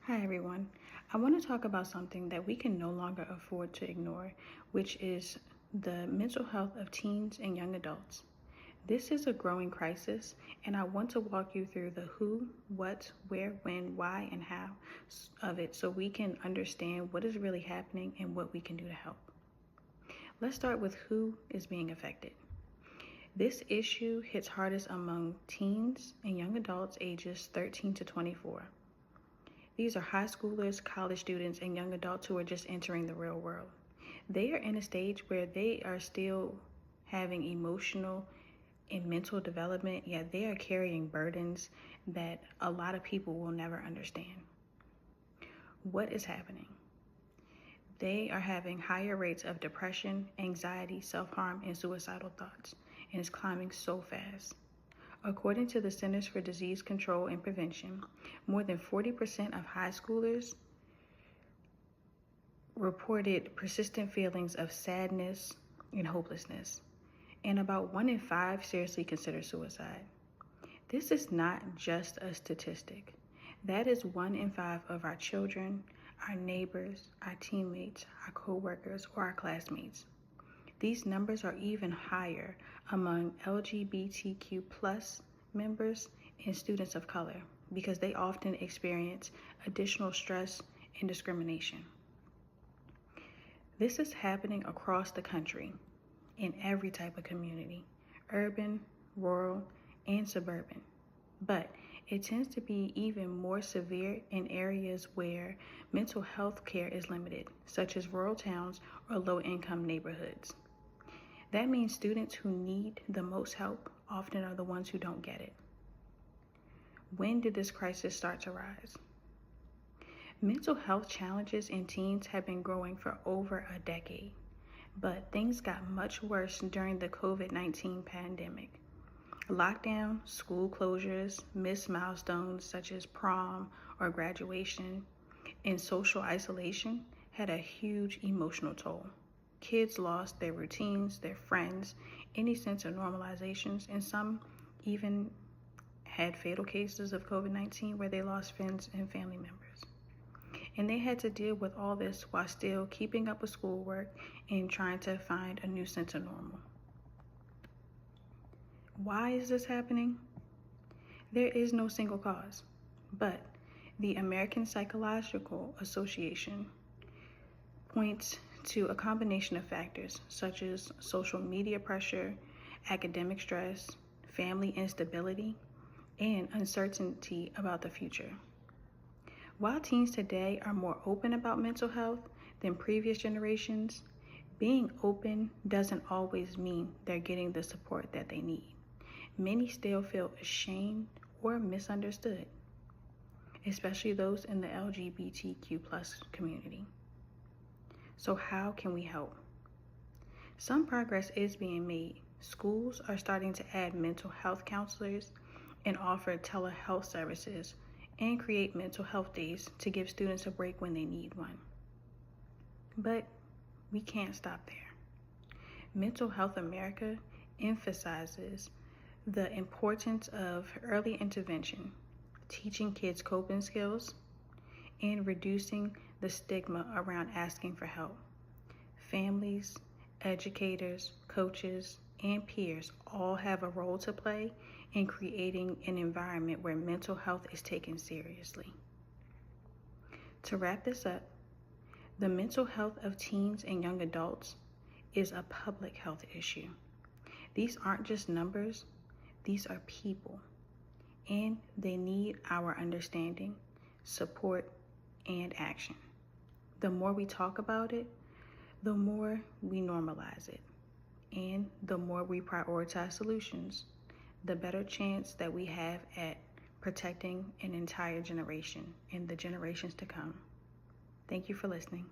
Hi everyone. I want to talk about something that we can no longer afford to ignore, which is the mental health of teens and young adults. This is a growing crisis, and I want to walk you through the who, what, where, when, why, and how of it so we can understand what is really happening and what we can do to help. Let's start with who is being affected. This issue hits hardest among teens and young adults ages 13 to 24. These are high schoolers, college students, and young adults who are just entering the real world. They are in a stage where they are still having emotional and mental development, yet they are carrying burdens that a lot of people will never understand. What is happening? They are having higher rates of depression, anxiety, self-harm, and suicidal thoughts, and it's climbing so fast. According to the Centers for Disease Control and Prevention, more than 40% of high schoolers reported persistent feelings of sadness and hopelessness, and about 1 in 5 seriously consider suicide. This is not just a statistic. That is 1 in 5 of our children, our neighbors, our teammates, our co-workers, or our classmates. These numbers are even higher among LGBTQ plus members and students of color because they often experience additional stress and discrimination. This is happening across the country in every type of community, urban, rural, and suburban. But it tends to be even more severe in areas where mental health care is limited, such as rural towns or low-income neighborhoods. That means students who need the most help often are the ones who don't get it. When did this crisis start to rise? Mental health challenges in teens have been growing for over a decade, but things got much worse during the COVID-19 pandemic. Lockdown, school closures, missed milestones such as prom or graduation, and social isolation had a huge emotional toll. Kids lost their routines, their friends, any sense of normalizations, and some even had fatal cases of COVID-19 where they lost friends and family members. And they had to deal with all this while still keeping up with schoolwork and trying to find a new sense of normal. Why is this happening? There is no single cause, but the American Psychological Association points to a combination of factors such as social media pressure, academic stress, family instability, and uncertainty about the future. While teens today are more open about mental health than previous generations, being open doesn't always mean they're getting the support that they need. Many still feel ashamed or misunderstood, especially those in the LGBTQ plus community. So how can we help? Some progress is being made. Schools are starting to add mental health counselors and offer telehealth services and create mental health days to give students a break when they need one. But we can't stop there. Mental Health America emphasizes the importance of early intervention, teaching kids coping skills, and reducing the stigma around asking for help. Families, educators, coaches, and peers all have a role to play in creating an environment where mental health is taken seriously. To wrap this up, the mental health of teens and young adults is a public health issue. These aren't just numbers, these are people, and they need our understanding, support, and action. The more we talk about it, the more we normalize it, and the more we prioritize solutions, the better chance that we have at protecting an entire generation and the generations to come. Thank you for listening.